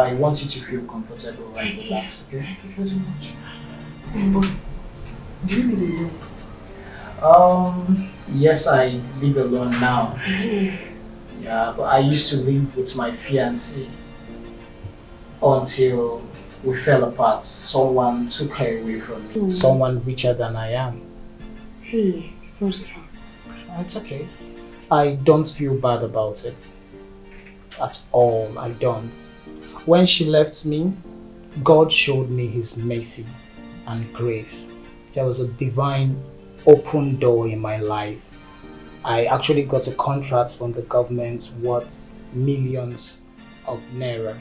I want you to feel comfortable and relaxed, okay? Thank you very much. But do you live Um, yes, I live alone now. alone? Yeah, but I used to live with my fiancée until we fell apart. Someone took her away from me. Someone richer than I am. Hey, sorry, sir. It's okay. I don't feel bad about it. At all, I don't. When she left me, God showed me His mercy and grace. There was a divine open door in my life. I actually got a contract from the government worth millions of naira,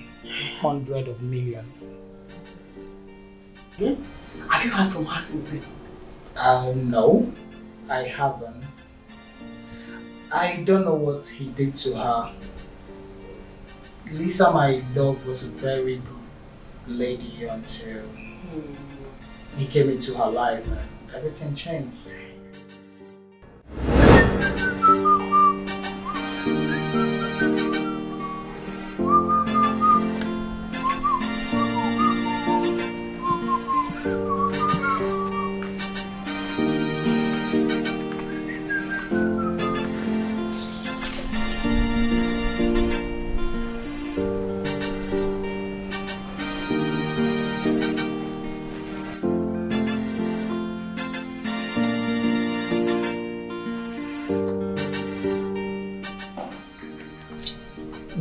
hundreds of millions. Have you heard from her simply? No, I haven't. I don't know what he did to her. Lisa, my dog, was a very good lady until he came into her life and everything changed.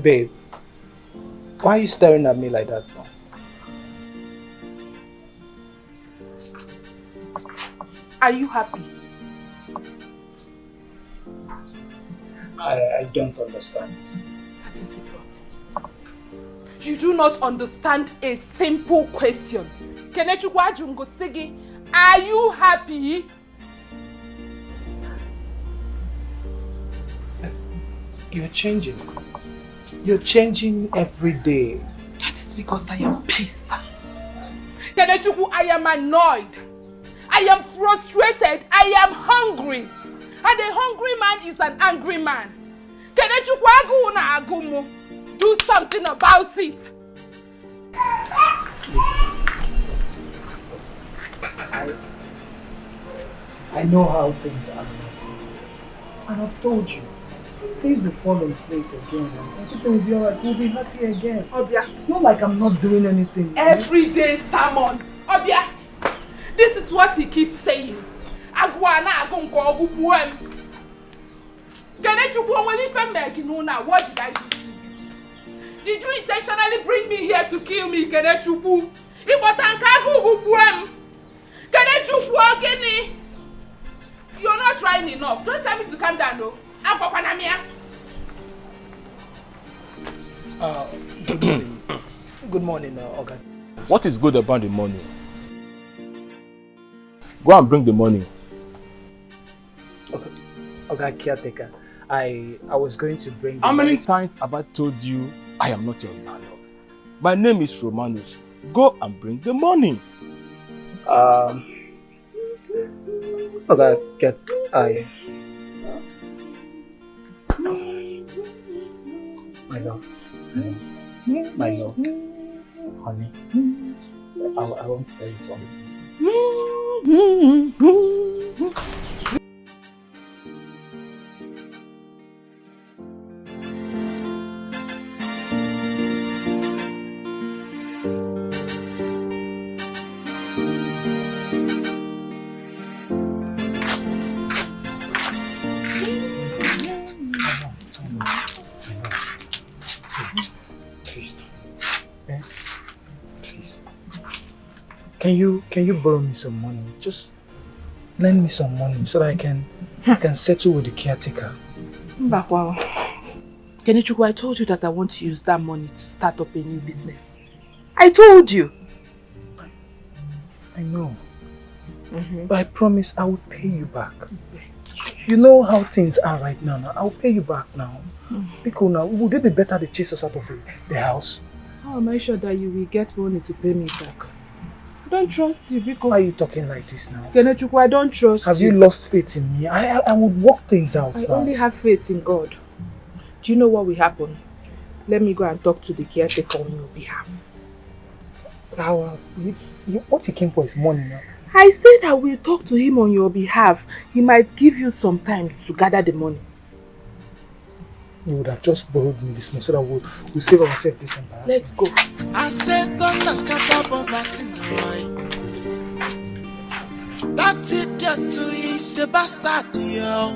Babe, why are you staring at me like that for? Are you happy? I don't understand. That is the problem. You do not understand a simple question. Kenechukwu ajungo sigi, are you happy? You're changing. You're changing every day. That is because I am pissed. Kenechukwu, I am annoyed. I am frustrated. I am hungry. And a hungry man is an angry man. Kenechukwu agu na agumu. Do something about it. I know how things are not. And I've told you, things will fall in place again. And everything will be alright. We'll be happy again. Obia. It's not like I'm not doing anything. Everyday sermon. Obia. This is what he keeps saying. Agwana agunko ogubuem. Kenechukwu when if I'm what did I do to you? Did you intentionally bring me here to kill me, Kenechukwu? Ibotankagu ogubuem. Kenechukwu ogini. You're not trying enough. Don't tell me to calm down, though. I'm Papanamia. Good morning. Good morning, Oga. What is good about the money? Go and bring the money. Okay, Oga caretaker. I was going to bring. How many times have I told you I am not your landlord? My name is Romanus. Go and bring the money. Oga, my love, honey, I want to tell you something. Can you borrow me some money? Just lend me some money so that I can settle with the caretaker. Mbakwa. Kenechukwu, I told you that I want to use that money to start up a new business. I told you. I know. But I promise I will pay you back. You know how things are right now. I'll pay you back now. Because now, would it be better to chase us out of the house? How am I sure that you will get money to pay me back? I don't trust you because... Why are you talking like this now? Kenechukwu, I don't trust you. Have you lost faith in me? I would work things out now. I only have faith in God. Do you know what will happen? Let me go and talk to the caretaker on your behalf. What he came for is money now. I said I will talk to him on your behalf. He might give you some time to gather the money. You would have just borrowed me this money so that we'll save ourselves this embarrassment. Let's go. I said on the scatter of Latin that idiot too is a bastard, yo.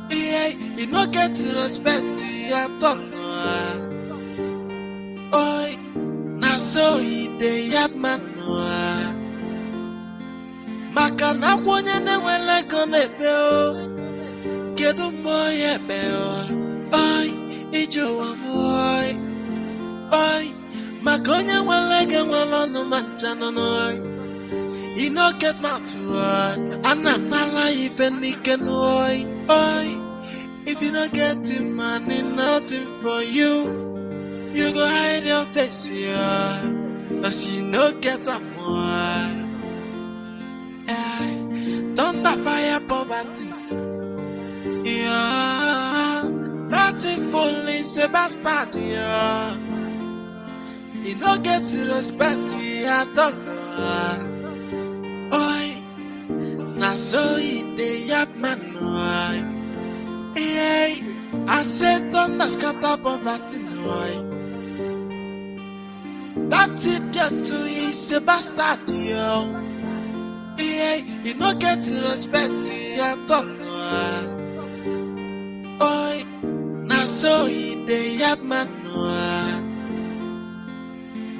Yeah, he no get respect at all. Oi, now so he dey have man. Maka na kwenye ne wele kone peo, kedu moye peo. Oi, ijowa moy. Oi, maka onye wele ge wele no manchano noi. He no get mouth to work, and I'm not like even can oi. Oi, if you no get him money, nothing for you. You go hide your face, yeah. Cause you no get a more. Thunder fire poverty. Yeah. Nothing full is a bastard, yeah. You no get respect at all. Oi. Na so it dey yap man, oi. Hey. I said thunder scatter poverty, oi. That idiot too is a bastard, yo. Yeah, you no get respect at all. Oi, na so he dey have man.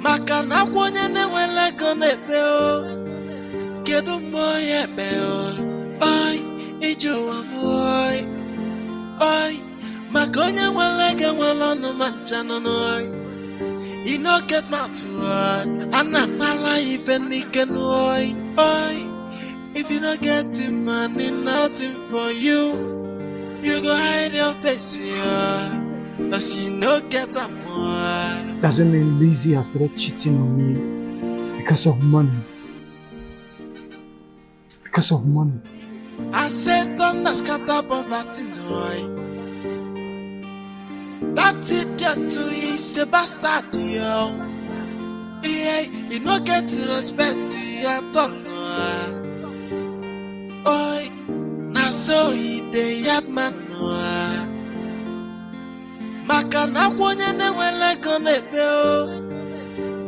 Maka na kwenye ne wele kone peo, kedu moye peo. Oi, ijowa moy. Oi, maka onye wele ge wele no manchano noi. You no get mouth to work, and I'm not like even can oi. Oi, if you don't get him money, nothing for you. You go hide your face, yeah. Cause you no get a more. Doesn't mean Lizzie has started cheating on me because of money. Because of money. I said thunder scatter poverty, no. That idiot too is a bastard, yo. Yeah, you no get respect at all. Oi, na so he dey have man. Maka na kwenye ne wele kone peo,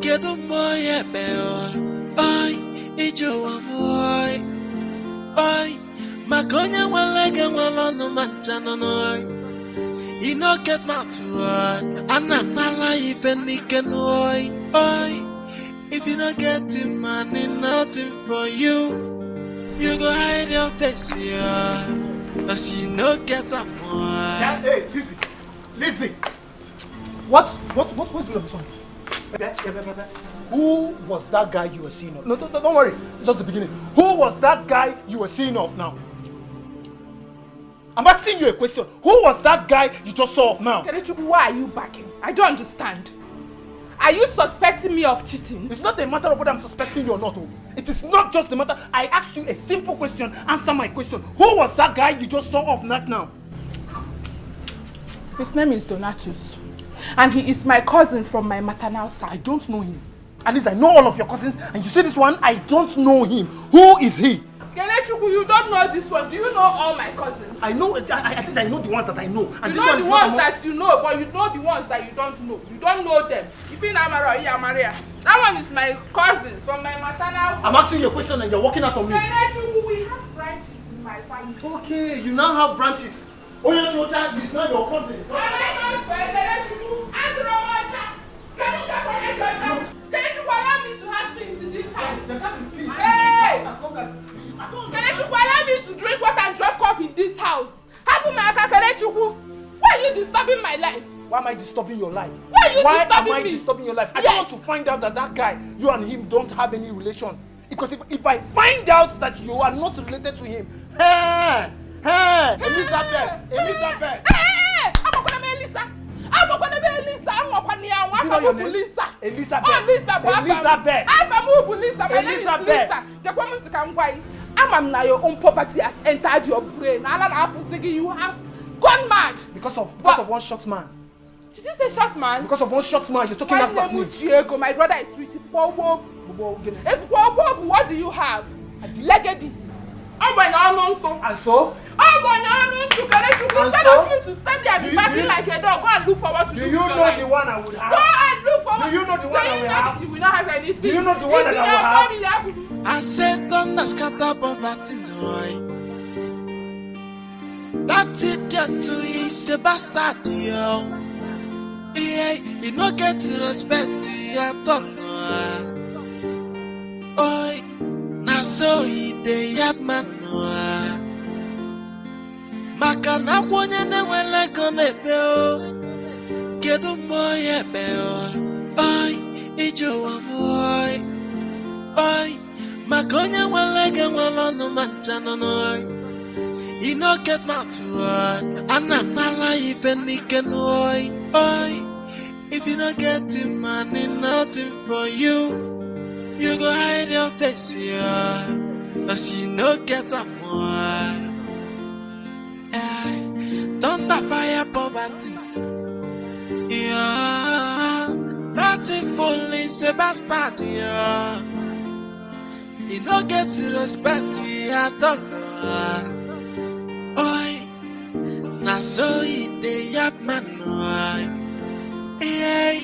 kedu moye peo. Oi, ijowa moy. Oi, maka onye wele ge wele no manchano noi. You no get mouth to work, and I'm not like even can oi. Oi, if you no get him money, nothing for you. You go hide your face, yeah. Cause you no get a more. Yeah, hey, Lizzie. What's with this one? Who was that guy you were seeing of? No, don't worry. It's just the beginning. Who was that guy you were seeing of now? I'm asking you a question. Who was that guy you just saw of now? Kenechukwu, why are you backing? I don't understand. Are you suspecting me of cheating? It's not a matter of whether I'm suspecting you or not. Oh. It is not just the matter. I asked you a simple question. Answer my question. Who was that guy you just saw of not now? His name is Donatus. And he is my cousin from my maternal side. I don't know him. At least I know all of your cousins. And you see this one, I don't know him. Who is he? Kenechukwu, you don't know this one. Do you know all my cousins? I know, at least I know the ones that I know. And you this know one the is ones not that you know, but you know the ones that you don't know. You don't know them. If you know Maria, that one is my cousin from my maternal. I'm asking you a question and you're walking out on me. Kenechukwu, we have branches in my family. Okay, you now have branches. Oya Chocha is not your cousin. Kenechukwu, allow me to have things in this house. Hey! Kenechukwu, allow me to drink water and drop cup in this house. Kenechukwu, why are you disturbing my life? Why am I disturbing your life? Why am I disturbing your life? I Yes. don't want to find out that guy, you and him don't have any relation. Because if I find out that you are not related to him, Elizabeth! I'm not gonna be Elisa. I'm not gonna be Elisa. I'm not gonna be Is it not your name? Lisa. Elizabeth. Oh, Lisa. Elizabeth. I'm a Lisa. My name is Elizabeth. Lisa. The woman to come by. I'm now your own poverty has entered your brain. And you have gone mad. Because of one short man. Did you say short man? Because of one short man, you're talking about me. My brother is rich. It's Bob. What do you have? Look at this. And so? Instead of you to stand there and be barking like a dog, go and look for what to do. Do you know the one I would have? Go and look for what. Do you know the one I will have? You will not have anything. Do you know the one that I will have? I said thunder scatter poverty noy. That idiot too is a bastard, yo. Yeah, he no get respect at all. Oi, now so he dey have man. Maka na kwenye ne wele kone peo. Kedu moye peo. Oi, ijo wa moy. Oi, maka onye wele ge wele no manchano noy. He no get mouth to work. Ananala even nike noy. Oi, if you no get him money, nothing for you. You go hide your face, yeah. Cause you no get a more. Thunder fire poverty. Yeah. That fool is a bastard, yeah. You no get respect at all. Oi. Na so he dey yap man, oi. Yeah.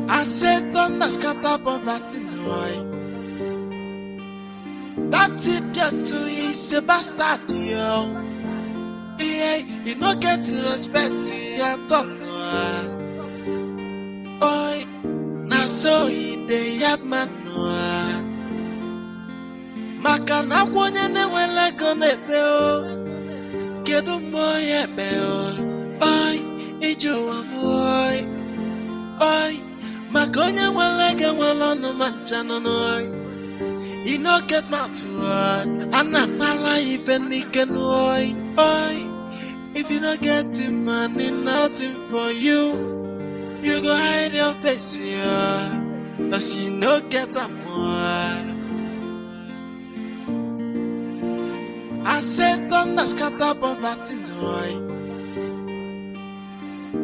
I said thunder scatter poverty, oi. That idiot too is a bastard, yo. Yeah, you no get respect at all. Oi, na so he dey have man. Maka na kwenye ne wele kone peo. Kedu moye peo. Oi, ijo wa moy. Oi, maka onye wele ge wele no manchano noy. You no get mouth to work. Ananala even nike noy. Oi, if you no get him money, nothing for you. You go hide your face, yeah. Cause you no get a more. I said thunder scatter poverty, noy.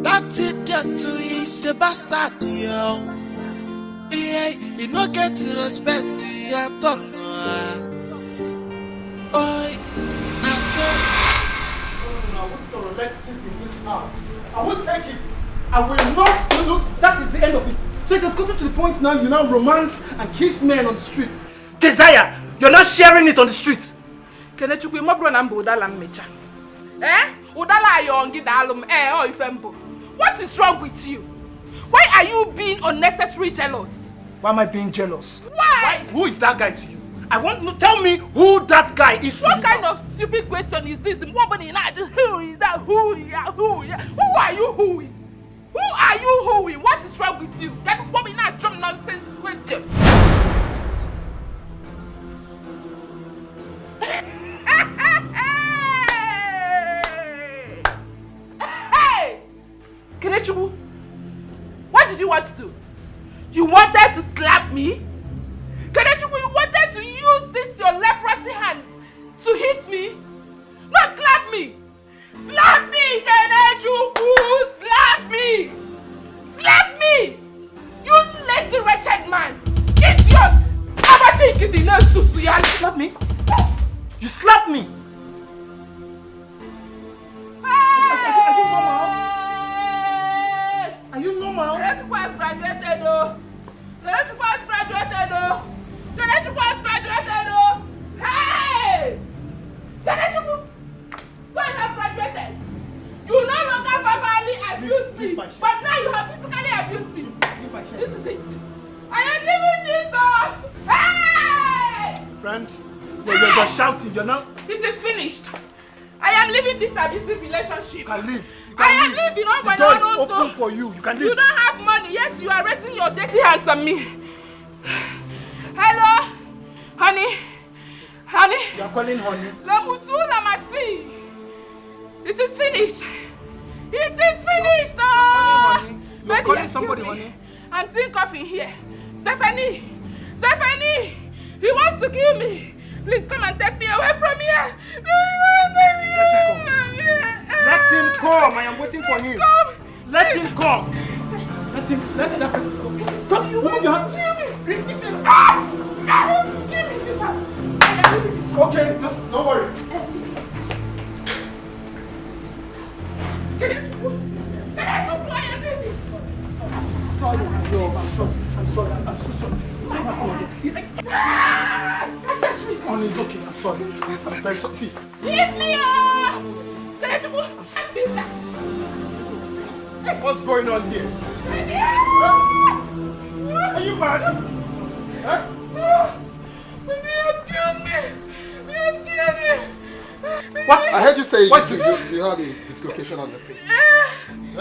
That idiot too is a bastard, yo. Yeah, you no get respect at all. Oi, now so. I won't tolerate this in this house. I won't take it. I will not. Look, that is the end of it. So it has gotten to the point now you now romance and kiss men on the streets. Desire, you're not sharing it on the streets. Kenechukwu mo bro na mbo udala mmecha. Udala ayongi dalum o ifembo. What is wrong with you? Why are you being unnecessarily jealous? Why am I being jealous? Why? Who is that guy to you? I want to tell me who that guy is to you. What kind of stupid question is this? Who is that? Who are you whoing? Who are you whoing? What is wrong with you? That woman not drum nonsense question. Hey! Kenechukwu, what did you want to do? You wanted to slap me? Kenechukwu, you wanted to use this your leprosy hands to hit me? No, slap me! Slap me, Kenechukwu! Slap me! Slap me! You lazy wretched man! Idiot! You slap me? You slapped me! Are you normal? Kenechukwu has graduated, though. Kenechukwu has graduated, though. Kenechukwu has graduated, though. Hey! Kenechukwu! So you have graduated. You no longer verbally abuse me, but now you have physically abused me. This is it. I am leaving this off. Hey! Friend, you're shouting, you're not... It is finished. I am leaving this abusive relationship. You can leave. I am leaving. The door is open for you. You can leave. You don't have money, yet you are raising your dirty hands on me. Hello? Honey? Honey? You are calling honey? Lamutu Lamati. It is finished. It is finished. You are calling somebody honey? I'm seeing coffee here. Stephanie! Stephanie! He wants to kill me. Please come and take me away from here. Let him come. I am waiting for him. Let him come. Let that person come. Come, remove your hand. Give me. Give me this hand. Okay, don't worry. Can I Sorry, I'm sorry. I'm so sorry. Oh, it's okay. I'm sorry. I'm very sorry. See. Leave me What's going on here? Are you mad? Huh? What? I heard you say What's you had a dislocation on the face.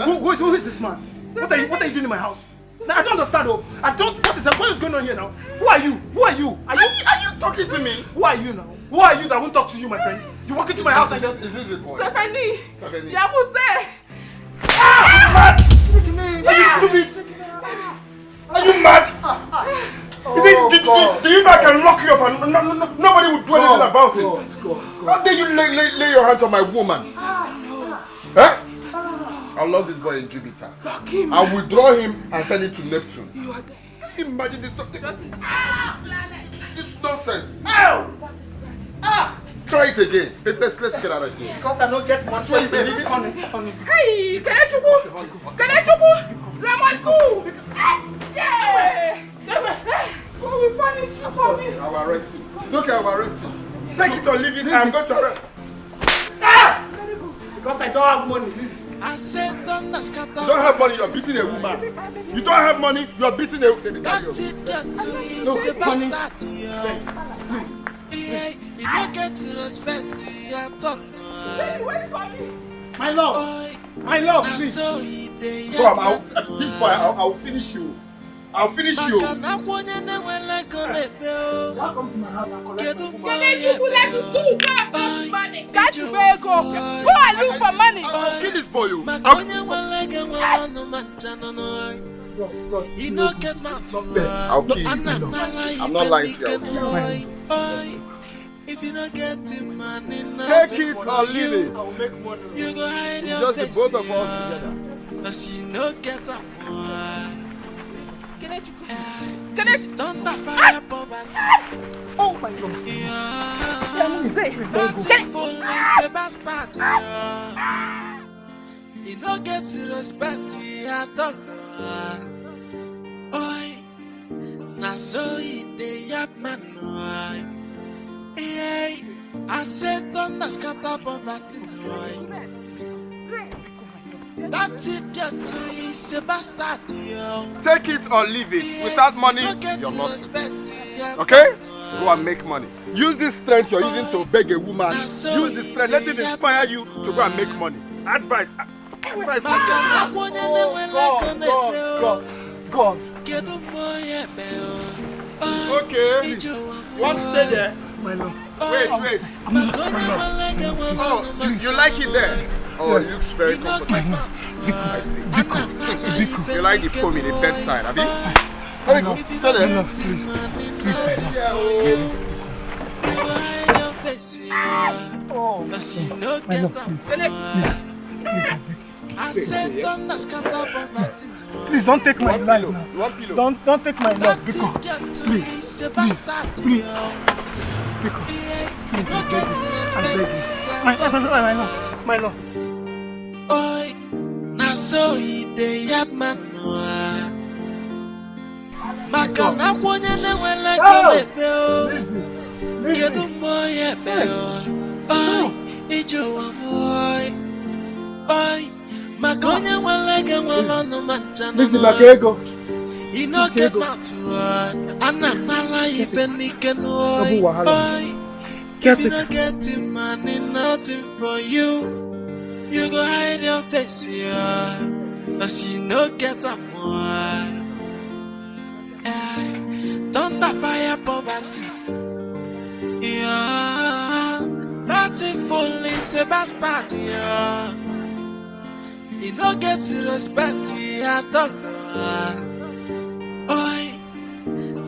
Who is this man? What are you doing in my house? Now, I don't understand. What is going on here now? Who are you? Are you talking to me? Who are you now? Who are you that won't talk to you, my friend? You walk into my house and Is this a boy? Stephanie. Stephanie. Yamuse. Are you stupid? Are you mad? Do you think I can lock you up and nobody will do anything about it? How dare you lay your hands on my woman? Huh? I love this boy in Jupiter. I'll withdraw him and send him to Neptune. Can you imagine this? This nonsense. Try it again. Let's get out of here. Because I don't get my swear you believe on it. Hey, Kenechukwu. Lamanku. Yeah. Who will punish you for me? I'll arrest you. It's okay, I'll arrest you. Take it or leave it. I'm going to arrest. Because I don't have money. I said You don't have money, you're beating a woman. You don't have money, you're beating a woman. that it got to is a bastard, yo. Yeah, you don't get to respect at all. Wait for me. My love, please. Come, this boy, I'll finish you. I'll finish you. Welcome to my house and collect my woman. Kenechukwu, let us sue. Money. Catch Vego. Who are you for money? I'll kill this boy. You don't get mouth. I'll kill you. I'm not lying to you. If you don't get him money, Take it or leave it. I'll make money. you go hide your Just the face. both of us together. Cause you don't get up. Kenechukwu. Don't fire poverty. Oh my God. That's a bastard. You don't get to respect at all. Oi, na so it dey yap man. Hey, I said don't scatter poverty. That idiot too is a bastard. Take it or leave it. Without money, You don't you're get to not. respect. Okay? Go and make money. Use this strength you're using to beg a woman. Use this strength. Let it inspire you to go and make money. Advice. Advice. God. Okay. You want to stay there? My love. Wait. Oh, you like it there? Oh, it looks very comfortable. I see. You like the foam in the bedside, have you? There we go. Stay there. Please. Oh, my love, please don't take my life now. You want pillow? Don't take my love, because please. My love. Oi, na so it dey yap man. Maka na kwonye ne nwele kolepe o. Kedu moye be o. Oi, ijowa boy. Oi, maka onye nwele ge nwele no mancha no. Listen, Bakego. You no get mouth work. Ananala even nike no. Oi, if you no get him money, nothing for you. You go hide your face, yeah. Cause you no get up more. Don't fire poverty. Yeah. Nothing full is a bastard, yeah. You no get to respect at all. Oi,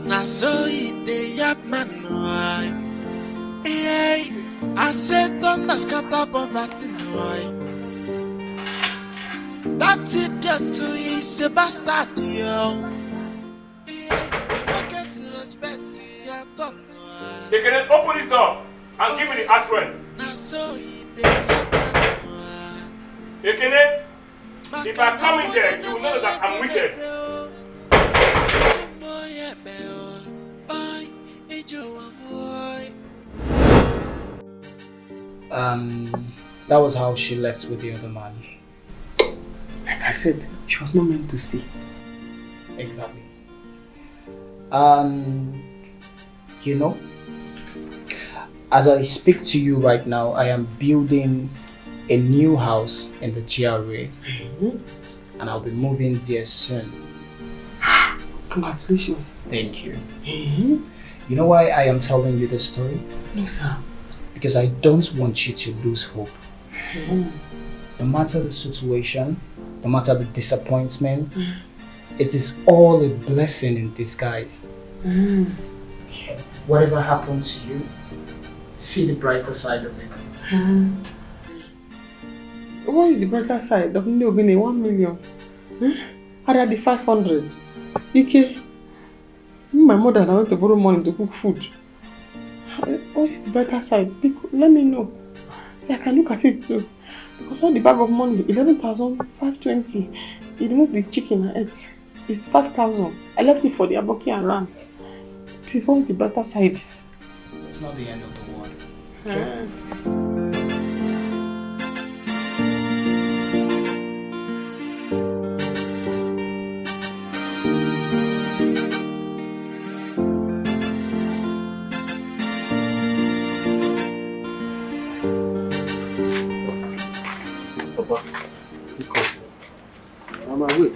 na so it dey yap man. Hey, I said don't scatter poverty. What idiot is a bastard, yo? Forget to respect your tongue. They can open this door and give me the ass rent. Now so he Ekene, if I come in there, you will know that I'm wicked. That was how she left with the other man. Like I said, she was not meant to stay. Exactly. You know, as I speak to you right now, I am building a new house in the GRA, and I'll be moving there soon. Congratulations. Thank you. You know why I am telling you this story? No, sir. Because I don't want you to lose hope. No matter the situation, no matter the disappointment, it is all a blessing in disguise. Whatever happens to you, see the brighter side of it. What is the brighter side of me getting 1 million? I had the 500. Ike, my mother and I went to borrow money to cook food. What is the brighter side? Let me know. So I can look at it too. Because all the bag of money, 11,520. He removed the chicken and eggs. It's 5,000. I left it for the aboki and ran. Please, what is the brighter side? It's not the end of the world. Okay? Papa, I'm away.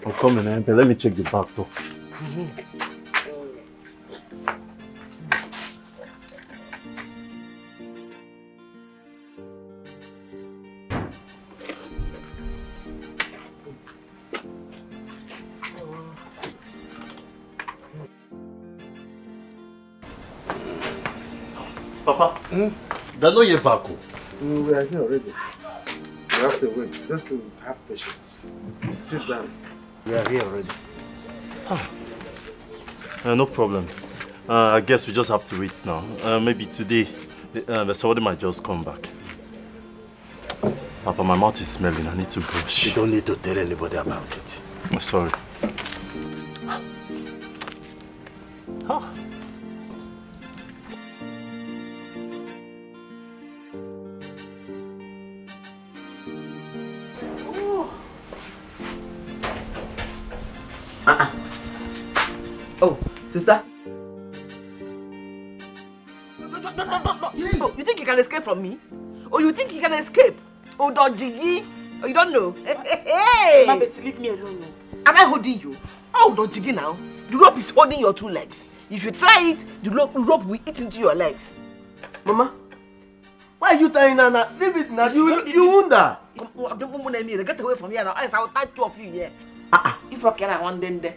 I'm coming, but let me check the back door. Papa, they're not yet back. We are here already. We have to wait, just to have patience. Sit down. We are here already. No problem. I guess we just have to wait now. Maybe today, somebody might just come back. Papa, my mouth is smelling. I need to brush. You don't need to tell anybody about it. I'm sorry. Oh, sister. No. You think you can escape from me? Or you think you can escape? Oh, Dojigi? Oh, you don't know? Hey! Mama, leave me alone. Am I holding you? Oh, Dojigi now. The rope is holding your 2 legs. If you try it, the rope will eat into your legs. Mama, why are you tying her now? Leave it now. You wonder. Get away from here now. Else I will tie 2 of you here. If I can, I want them there.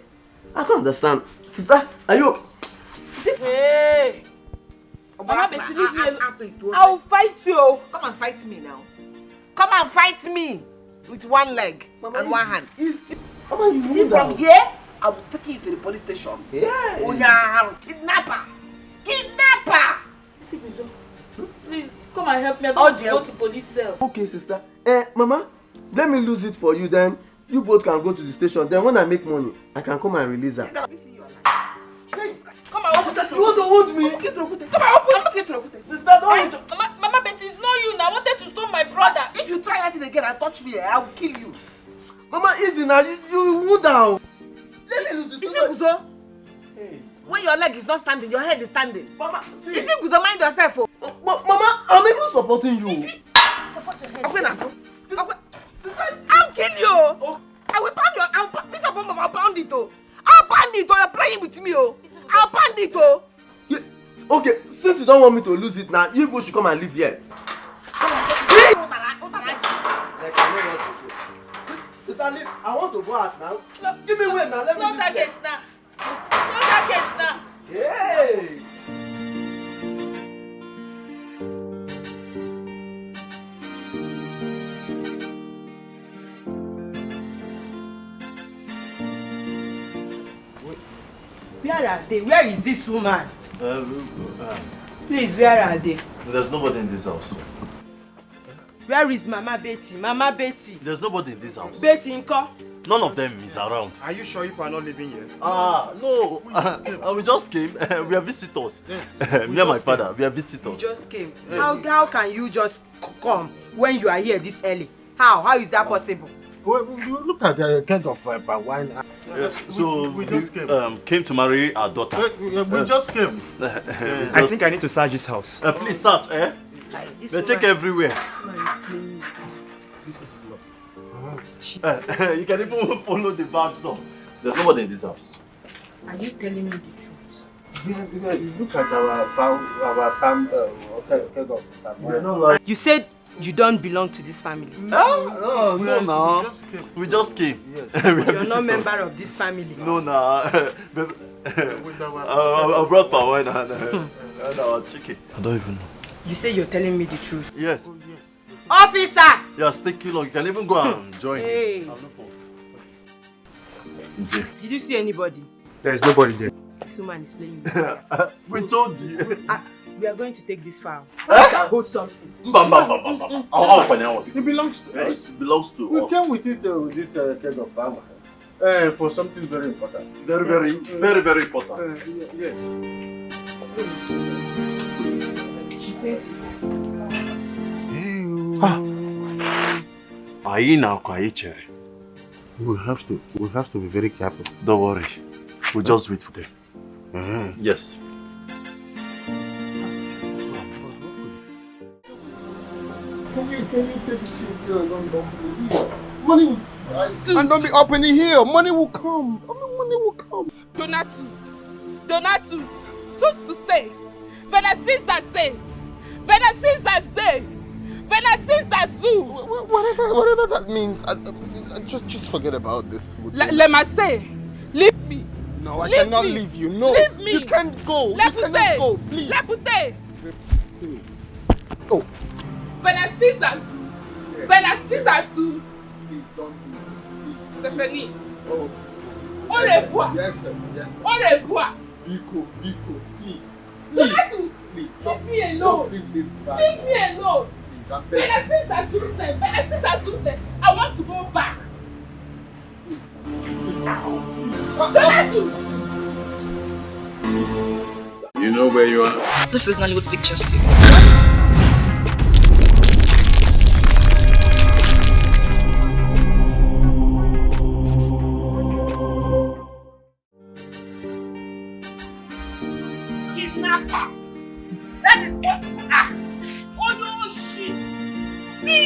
I can't understand. Sister, are you... Hey! Mama, leave me alone. I will fight you. Come and fight me now. Come and fight me with 1 leg and 1 hand. Mama, you see, from here, I will take you to the police station. Yeah. Oh, yeah, kidnapper! Kidnapper! Please, come and help me. I don't want to go to police cell. Okay, sister. Mama, let me lose it for you then. You both can go to the station. Then when I make money, I can come and release her. Come on, open the You want to hold me? Come on, open the Sister, don't... Mama, but it's not you now. I wanted to stone my brother. If you try that again and touch me, I will kill you. Mama, easy now. You wound down. Let me lose it. You see, Guzo? Hey. When your leg is not standing, your head is standing. Mama, see. You see, Guzo, mind yourself. Mama, I'm even supporting you. Support your head. Open up. I'll kill you. Oh. I will pound your... I'll pound it, oh. I'll pound it, oh. You're playing with me, oh. I'll pound it, oh. Yeah. Okay, since you don't want me to lose it now, you both should come and live here. Sister, leave. I want to go out now. No, give me way now. Let me close that gate now. Close that gate now. Hey! Where are they? Where is this woman? Please, where are they? There's nobody in this house. Where is Mama Betty? Mama Betty. There's nobody in this house. Betty Nko? None of them is around. Are you sure you are not living here? No. We just came. We are visitors. Yes. Me and my father, we are visitors. You just came. Yes. How can you just come when you are here this early? How is that possible? Well, look at the keg of wine. Yes. So we just came to marry our daughter. We just came. I think I need to search this house. Please search, eh? They check everywhere. This place is locked. You can even follow the back door. There's nobody in this house. Are you telling me the truth? Look at our farm keg of wine. You said you don't belong to this family. No. We just came. Yes. You're not a member of this family. No, I brought my wine and our chicken. I don't even know. You say you're telling me the truth. Yes. Officer! Yes, take it long. You can even go and join. Hey. Did you see anybody? There is nobody there. This woman is playing with fire. We told you. We are going to take this file. Hold something. It belongs to us. It belongs to We us. came with it with this keg of farm for something very important. Very important. Yes. We have to be very careful. Don't worry. We'll just wait for them. Yes. Can you take the children and don't open here? Money is... And don't be opening here. Money will come. Money will come. Donatus. Tus to say. Venasis say. Whatever that means. Just forget about this. Let me say. Leave me. No, I cannot leave you. No. Leave me. You can't go. You cannot go. Please. Oh. Venasis Please don't do this. Please. Stephanie. Oh. Au revoir. Yes, sir. Au revoir. Biko, please. Donatus. Please. Leave me alone. Just leave this back. Leave me alone. Please, I'm begging. Venasis, I want to go back. Donatus. You know where you are? This is Nollywood Pictures TV. Kidnapper. That is what you are. Oh no, shit. Me.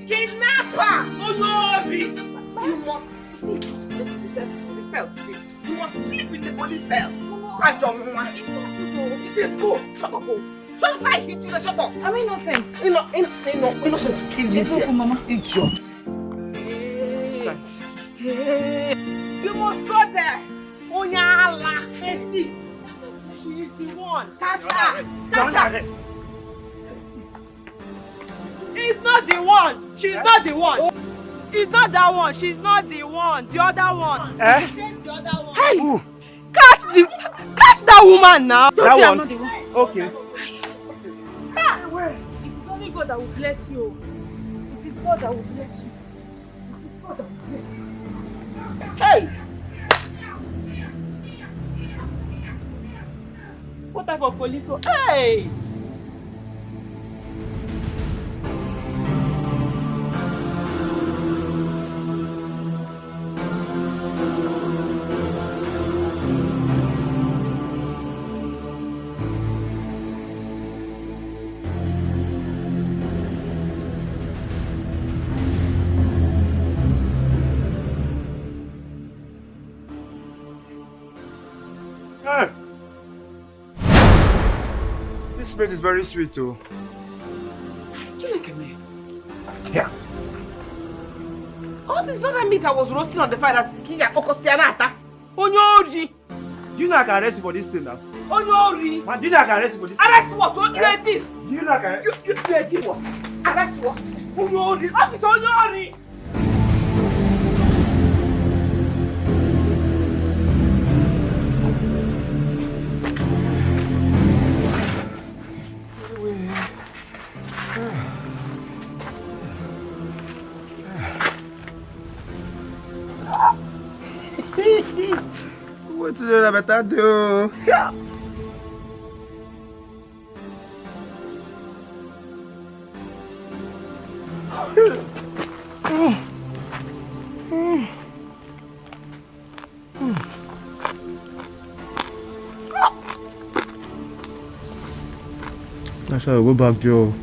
Kidnapper. Oh no, you must sleep in the cell today. You must sleep in the police cell. It is good. Shut up. Shut up. I hit you. Shut up. Am I innocent? Innocent to kill you here. Mama. Idiot. Sense. You must go there. Onyala. She is the one. Catch her. Catch her. He's not the one. She's not the one. It's not that one. She's not the one. The other one. Chase the other one. Hey! Catch that woman now. That one? I'm not the one. Okay. It is only God that will bless you. It is God that will bless you. Hey! What type of police? Hey! This bread is very sweet too. Yeah. Oh, this is not that meat I was roasting on the fire that Kiya Okosianata. Onyori. Do you know I can arrest you for this thing now? Onyori. Man, do you know I can arrest you for this thing? Arrest what? What you a thief? Do you know I can You a thief what? Arrest what? Onyori. Officer Onyori. today a better day. Yeah. I shall go back, Joe.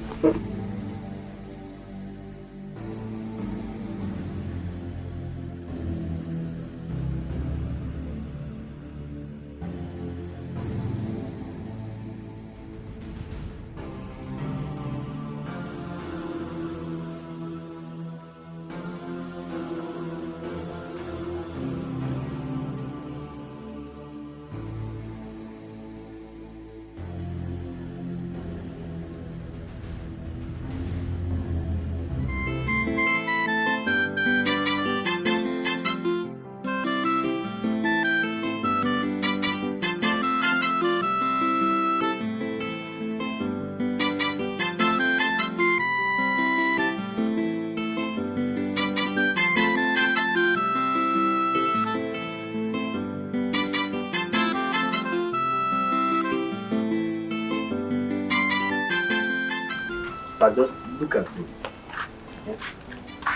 But just look at me.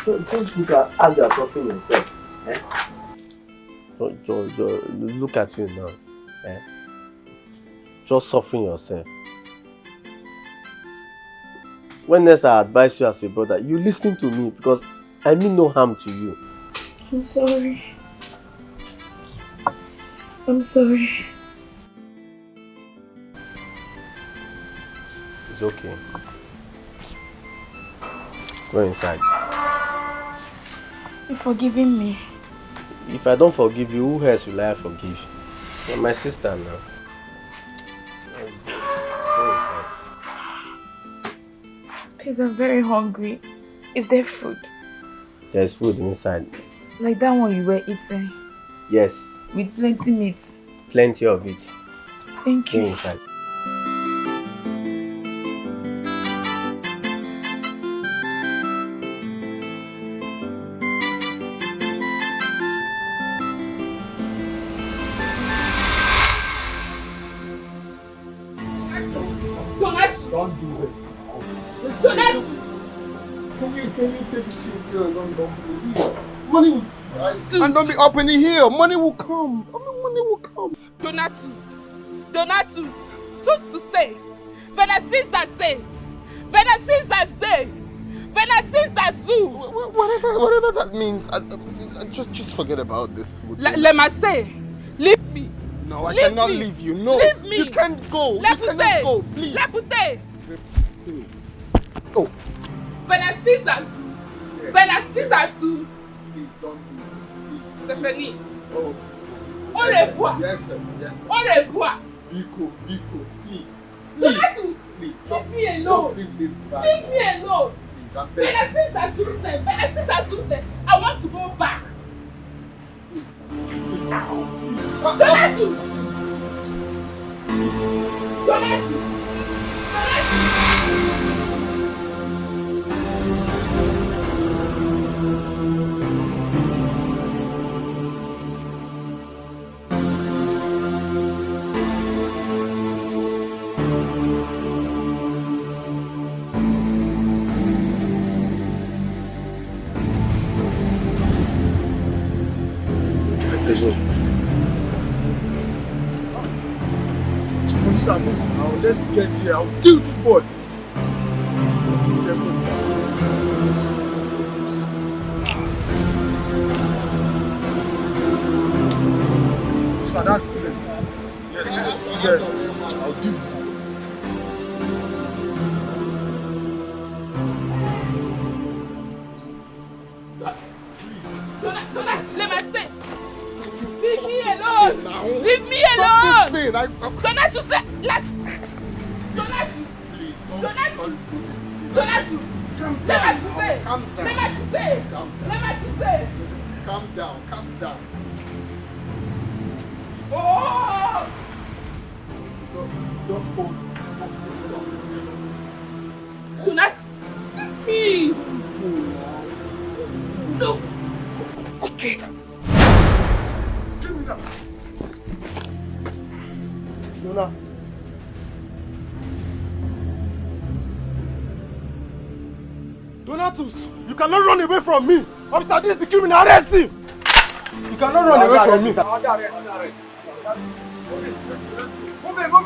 Just look at how you are suffering yourself. Look at you now. Just suffering yourself. When next I advise you as a brother, you listen to me because I mean no harm to you. I'm sorry. I'm sorry. It's okay. Go inside. You're forgiving me. If I don't forgive you, who else will I forgive? You're my sister now. Go inside. Please, I'm very hungry. Is there food? There's food inside. Like that one you were eating? Yes. With plenty meat? Plenty of it. Thank you. Go inside. Don't do this. Can you take it to here and don't here? Money will and don't be up in here. Money will come. Money will come. Donatus. Tous to say. Venasisa say. Venasisa say. Venasisa zoo. Whatever that means. Just forget about this. Let me say. Leave me. No, I cannot leave you. No. Leave me. You can't go. You cannot go. Please. Oh. Venasisa zoo. Please don't do this. Please. Stephanie. Oh. Au revoir. Yes, sir. Au revoir. Biko, please. Please. Please. Leave me alone. Just leave this back. Leave me alone. Please, I beg you. Venasisa zoo. I want to go back. Donatus. Officer, move now. Let's get here. I'll deal with this boy. Officer, that's place. Yes. I'll deal with this boy. Leave me alone! Donatus, Calm down. Oh! Just hold. Donatus, leave me! No! Okay. Give me that. Donatus, you cannot run away from me. Officer, this is the criminal. Arrest him. You cannot run away from me. Arrest. Move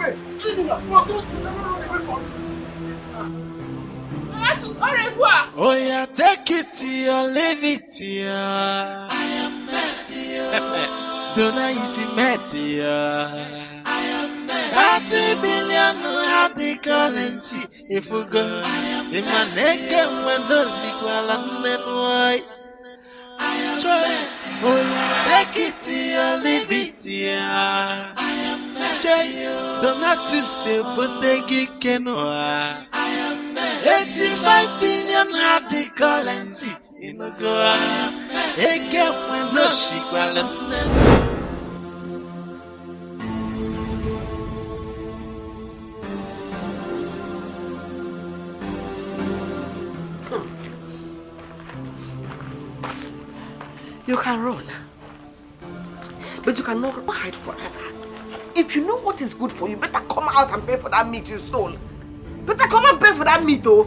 it. Criminal. You cannot run away from me. Donatus, au revoir. Oh yeah, take it here, leave it here. I am mad here. Dona is mad here. I am mad. 30 billion hard the currency. If we go, the man again when not equal and then why? I am joy. Oh yeah, take it here, leave it here. I am mad. Joy. Dona to say, but take it canoa. 85 billion hard the currency. In a go, again when no she quality. You can run, but you cannot hide forever. If you know what is good for you, better come out and pay for that meat you stole. Better come and pay for that meat, oh.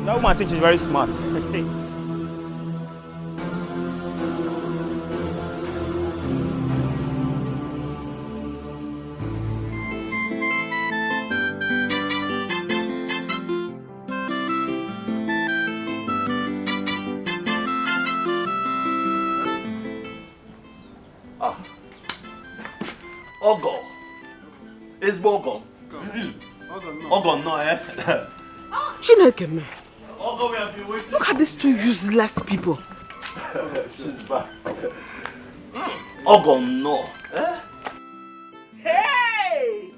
That woman thinks she's very smart. Ogo. It's Bogo. Ogo, no, eh? Chineke me. Ogo, we have been waiting. Look at these two useless people. She's back. Ogo, no. Eh? Hey!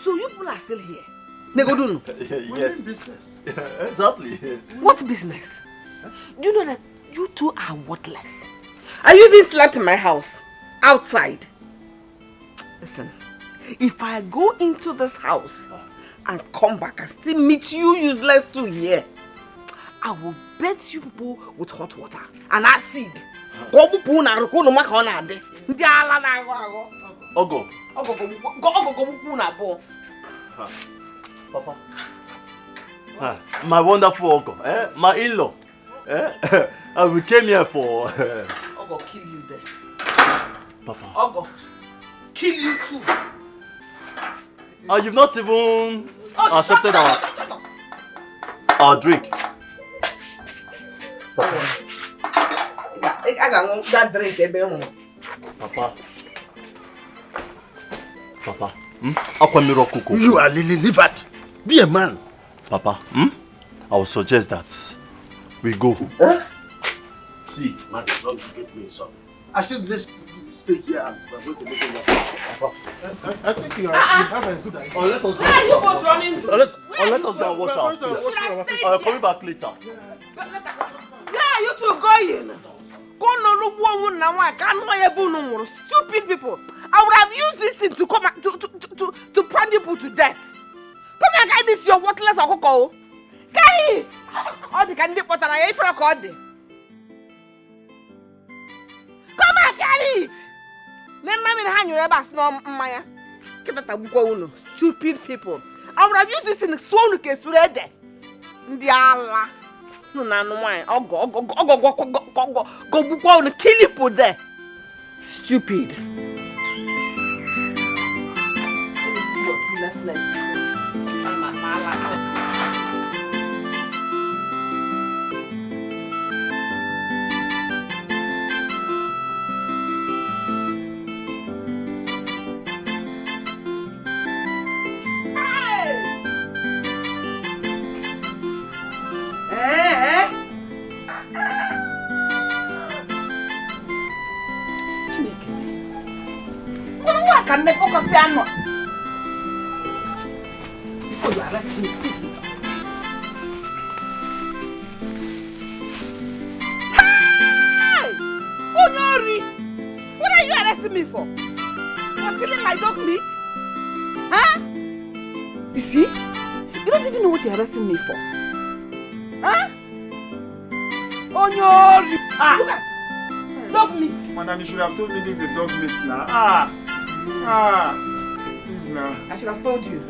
So you people are still here? Negodunu? Yes. Business. Exactly. What business? Do you know that you two are worthless? Are you even slept in my house? Outside? Listen, if I go into this house and come back and still meet you useless two here, I will bathe you people with hot water and acid. Ogo. Papa. My wonderful Ogo, eh? My in-law. Eh? We came here for... Ogo kill you there. Papa. Ogo kill you too. You've not even accepted our drink. I got that drink. Papa. You are Lily Livat. Be a man. Papa, I would suggest that we go. Huh? See, man, don't get me something. I said let's stay here and we're going to make it work. I think you have a good idea. Where are you both running to? Let us go and wash our face. I'll come back later. Where are you two going? Stupid people. I would have used this thing to come to pound people to death. Come and carry this your worthless okoko. Carry it. All the candy pot and I for a card. Come and carry it. Stupid people. I would have used this in the stone case ready. Ndiala. No, why? Go kill people there. Stupid. Let me see your two left legs. Can they focus on what? Before you arrest me. Hey! Onyori! What are you arresting me for? For stealing my dog meat? Huh? You see? You don't even know what you're arresting me for. Huh? Onyori! Look at dog meat. Madam, you should have told me this is a dog meat now. Please now. I should have told you.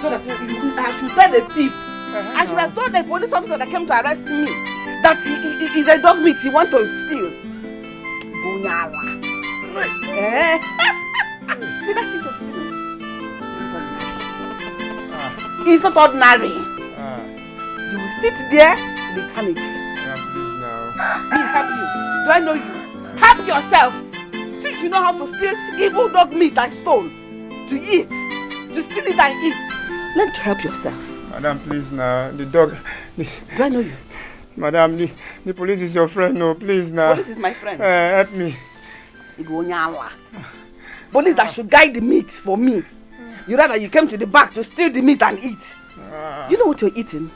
So that I should tell the thief. I should have told the police officer that came to arrest me that he is a dog meat he want to steal. Bunyala. See that seat was stealing? It's not ordinary. You will sit there till eternity. Please now. Me help you. Do I know you? Help yourself. Since you know how to steal evil dog meat I stole, to eat, to steal it and eat, learn to help yourself. Madam, please now. The dog. Do I know you? Madam, the police is your friend. No, please now. Police is my friend. Help me. Police that should guide the meat for me. You rather you came to the back to steal the meat and eat. Do you know what you're eating?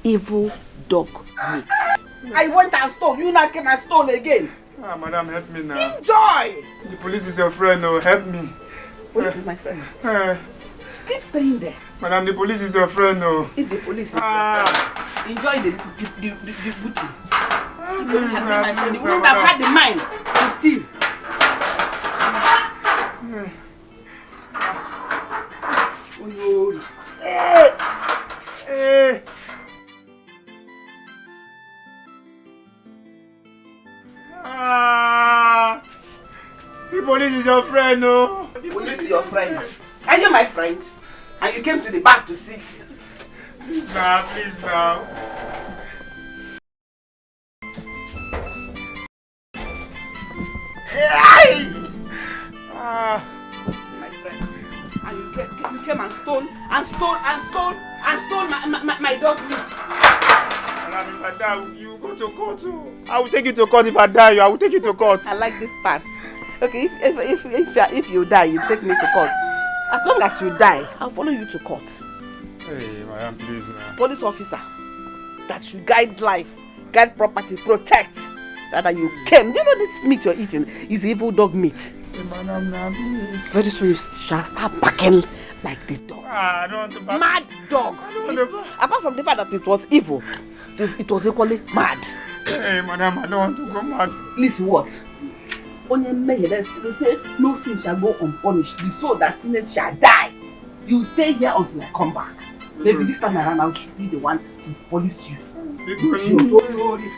Evil dog meat. I went and stole. You now came and stole again. Madam, help me now. Enjoy! The police is your friend. No, help me. Police is my friend. Keep staying there. Madam, the police is your friend. No. If the police is your friend, enjoy the booty. The police has been my friend. You wouldn't have had the mind to steal. The police is your friend, no? The police is your friend. Are you my friend? And you came to the back to sit. Please now, please now. My friend. And you came and stole my dog meat. Madam, if I die, you go to court. I will take you to court if I die. I will take you to court. I like this part. Okay, if you die, you take me to court. As long as you die, I'll follow you to court. Hey, madam, please now. Police officer that should guide life, guide property, protect. Rather you came. Do you know this meat you're eating is evil dog meat? Hey, madam, now please. Very soon you shall start barking like the dog. I don't want to bark. Mad dog. Apart from the fact that it was evil, it was equally mad. Hey, madam, I don't want to go mad. Listen, what? Only you say no sin shall go unpunished. The soul that sinned shall die. You stay here until I come back. Maybe this time around I should be the one to police you. Don't worry.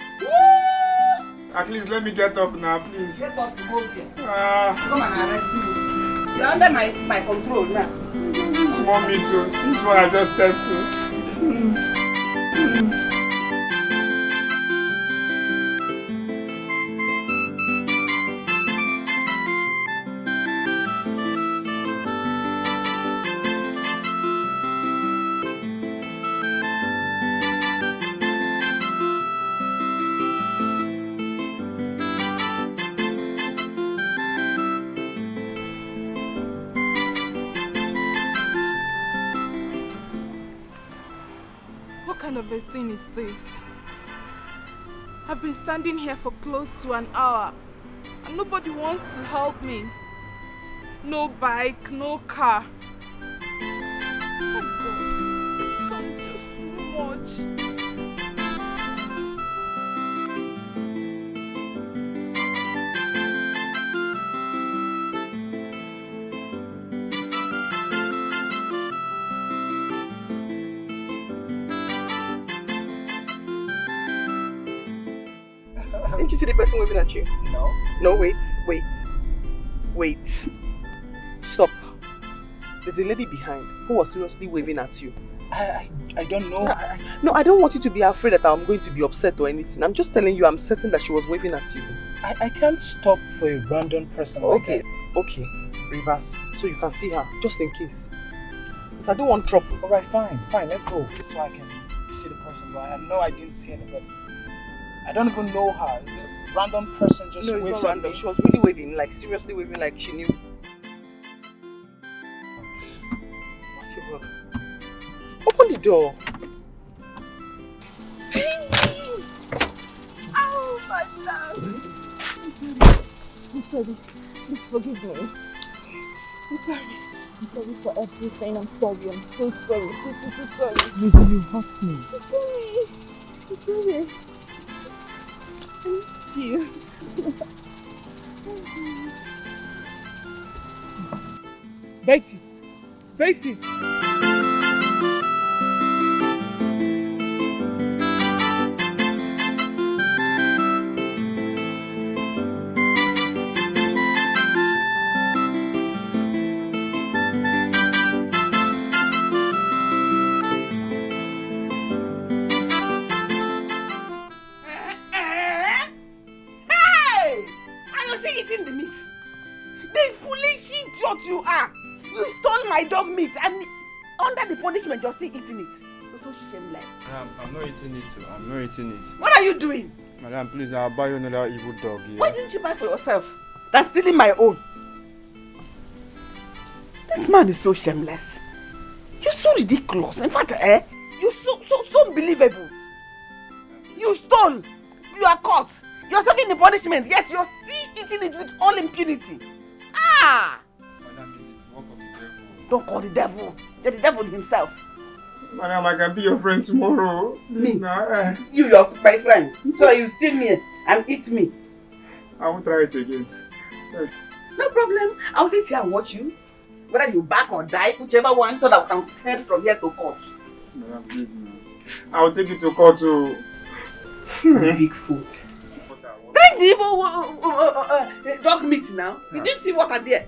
At least let me get up now, please. Get up to go here. Come and arrest me. You're under my control now. This one me too. This one I just test you. What kind of a thing is this? I've been standing here for close to an hour and nobody wants to help me. No bike, no car. Oh God, this sounds just too much. Didn't you see the person waving at you? No. No, wait. Stop. There's a lady behind who was seriously waving at you. I don't know. No, I don't want you to be afraid that I'm going to be upset or anything. I'm just telling you I'm certain that she was waving at you. I can't stop for a random person like that. Okay. Reverse. So you can see her, just in case. Because I don't want trouble. Alright, fine, let's go. So I can see the person, but I know I didn't see anybody. I don't even know her. The random person just waves at me. No, it's not random. She was really waving, like seriously waving, like she knew. What's your brother? Open the door. Oh, my love. I'm sorry. Please forgive me. I'm sorry. I'm sorry for everything. I'm sorry. I'm so sorry. So sorry. Listen, you hurt me. I'm sorry. missed you. Betty! Betty! Eating the meat. The foolish idiot you are. You stole my dog meat and under the punishment you're still eating it. You're so shameless. Madam, I'm not eating it. I'm not eating it. What are you doing? Madam, please, I'll buy you another evil dog here. Why didn't you buy for yourself? That's stealing my own. This man is so shameless. You're so ridiculous. In fact, you're so unbelievable. You stole. You are caught. You're serving the punishment, yet you're still eating it with all impunity. Ah! Madam, this is the work of the devil. Don't call the devil. You're the devil himself. Madam, I can be your friend tomorrow. Me? Now, You're my friend. So that you steal me and eat me. I won't try it again. No problem. I'll sit here and watch you. Whether you back or die, whichever one, so that we can head from here to court. Madam, please, now. I will take you to court too. Big fool. Drink the evil dog meat now. Did you see what I did?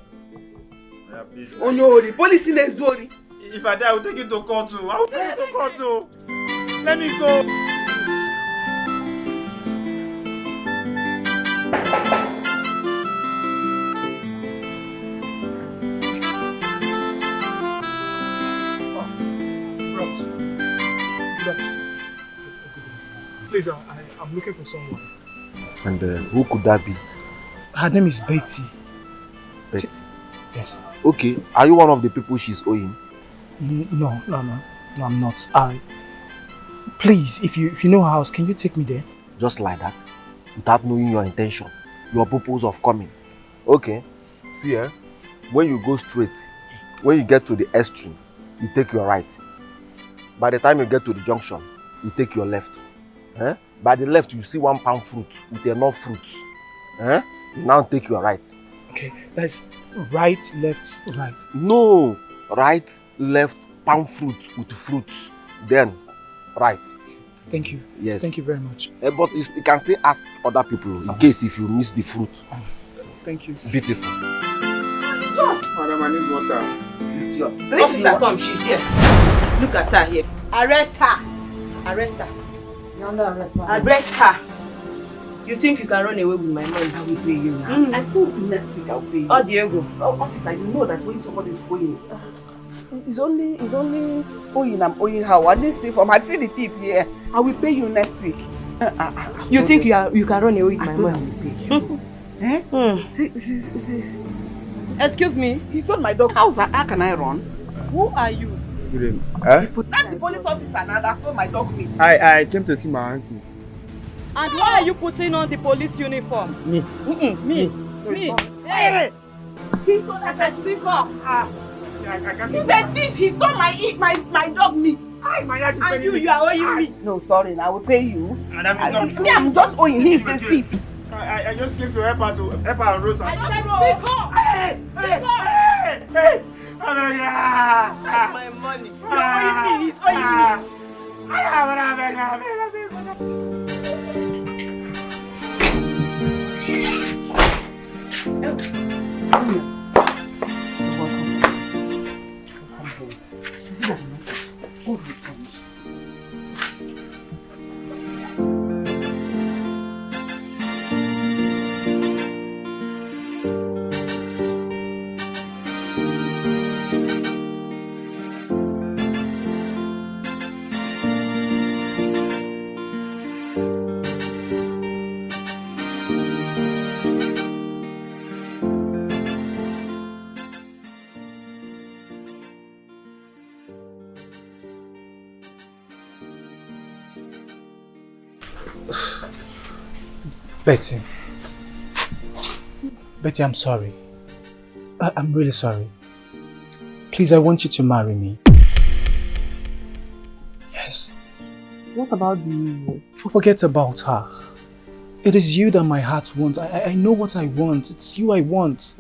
Madam, please. Oh no, the police in a worry. If I die, I will take you to court too. I will take you to court too. Let me go. Please, I'm looking for someone. And who could that be? Her name is Betty. Betty? Yes. Okay, are you one of the people she's owing? No, I'm not. Please, if you know her house, can you take me there? Just like that? Without knowing your intention, your purpose of coming. Okay, see when you go straight, when you get to the extreme, you take your right. By the time you get to the junction, you take your left. By the left, you see one palm fruit with enough fruits. You now take your right. Okay, that's right, left, right. No, right, left, palm fruit with fruits. Then, right. Thank you. Yes. Thank you very much. But you can still ask other people in case if you miss the fruit. Thank you. Beautiful. Madam, I need water. Officer, come, she's here. Look at her here. Arrest her. Arrest her. You're under arrest, ma'am. Arrest her. You think you can run away with my money? I will pay you now. I think next week I'll pay you. Oh, Diego. Oh, officer, you know that when somebody is owing, it's only owing I'm owing her. I didn't steal from her. See the thief here. I will pay you next week. You think you can run away with my money? I will pay you. See. Excuse me? He stole my dog. How can I run? Who are you? Good evening. That's the police officer now that stole my dog meat. I came to see my auntie. And why are you putting on the police uniform? Me. Me. Hey! He stole that. Speak up. He's a thief. He stole my dog meat. And you are owing me. No, sorry. I will pay you. I'm just owing. He's a thief. I just came to help her and Rosa. I said speak up. Hey! That's my money. You're owing me. He's owing Betty, I'm sorry. I'm really sorry. Please, I want you to marry me. Yes. What about the... Forget about her. It is you that my heart wants. I know what I want. It's you I want.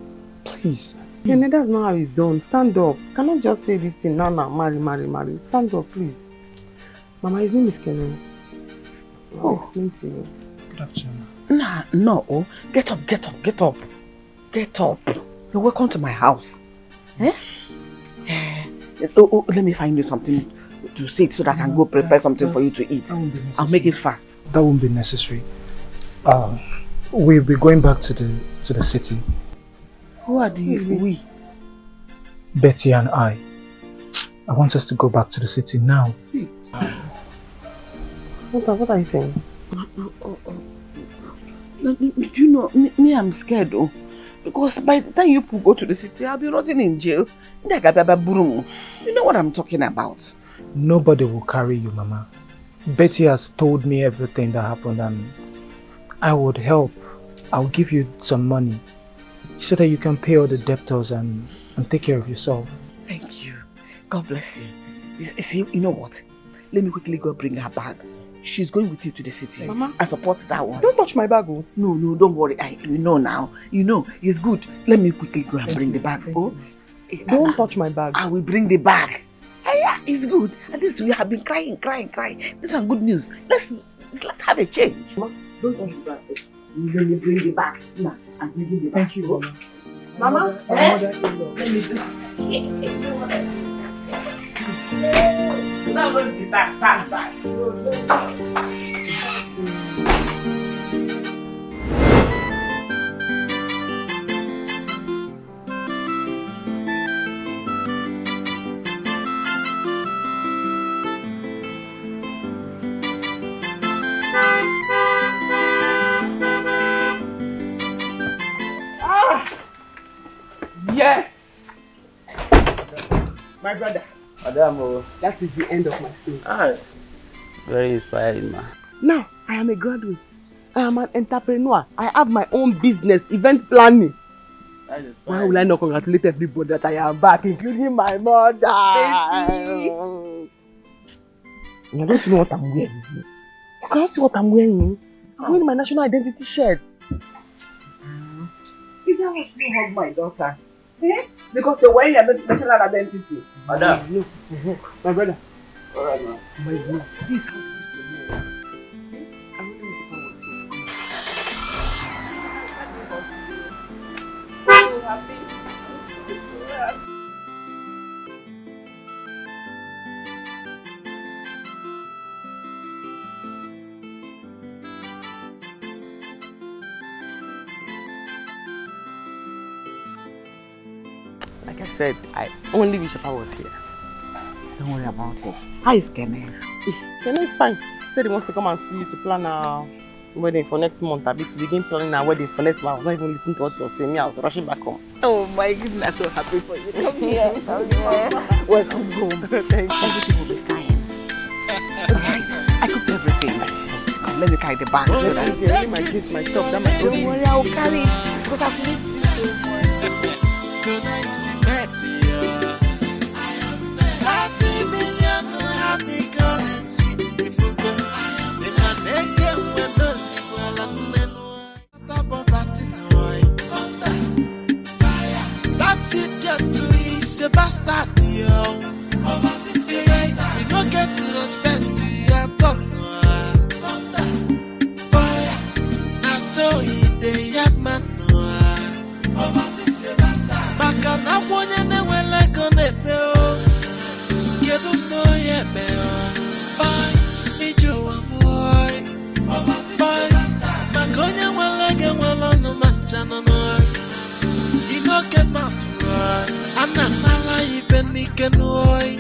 Please. Kenny, that's not how it's done. Stand up. Cannot just say this thing now, marry. Stand up, please. Mama, his name is Kenny. I'll explain to you. Good afternoon. Nah, no. Get up. You're welcome to my house. Let me find you something to sit so that I can go prepare something for you to eat. I'll make it fast. That won't be necessary. We'll be going back to the city. Who are these we? Betty and I. I want us to go back to the city now. What are you saying? Do you know, me I'm scared though. Because by the time you go to the city, I'll be rotting in jail. You know what I'm talking about. Nobody will carry you, Mama. Betty has told me everything that happened and I would help. I'll give you some money so that you can pay all the debtors and take care of yourself. Thank you. God bless you. See, you know what? Let me quickly go bring her bag. She's going with you to the city. Mama, I support that one. Don't touch my bag. Oh. No, don't worry. You know now. You know, it's good. Let me quickly go and bring the bag. Don't touch my bag. I will bring the bag. Yeah, it's good. At least we have been crying. This is good news. Let's have a change. Mama, don't touch the bag. Let me bring the bag. Now, I'm bringing the bag. Thank you, Mama. Let me do. Now going to be sad. Yes! My brother. Madam, that is the end of my story. Very inspiring, man. Now, I am a graduate. I am an entrepreneur. I have my own business, event planning. Why will I not congratulate everybody that I am back, including my mother? Betty! You don't know what I'm wearing. You can't see what I'm wearing. I'm wearing my national identity shirt. If that was not hug my daughter, because you're wearing your national identity. Madam. Look, my brother. Alright, man. My brother. This is how we used to know us. I really wish I was here. So happy. Like I said, I only wish Papa was here. Don't worry about it. How is Kenny? Kenny is fine. He said he wants to come and see you to plan our wedding for next month. I to begin planning our wedding for next month. I was not even listening to what you were saying. I was rushing back home. Oh my goodness, I'm so happy for you. Come here. Welcome home. Thank you. Everything will be fine. Alright, I cooked everything. Come, let me carry the bag so that... my kiss, my stuff, that my Don't worry, I'll carry it because I've missed you so much. Bastard, yo. We don't get to respect at all. Fire, I saw it, they have man. Baka na wonye ne wele kone peo. Kedu moye peo. Boy, ijo wa boy. Boy, makonye wele ge wele no manchana no. You don't get mad. And I'm not even making noise.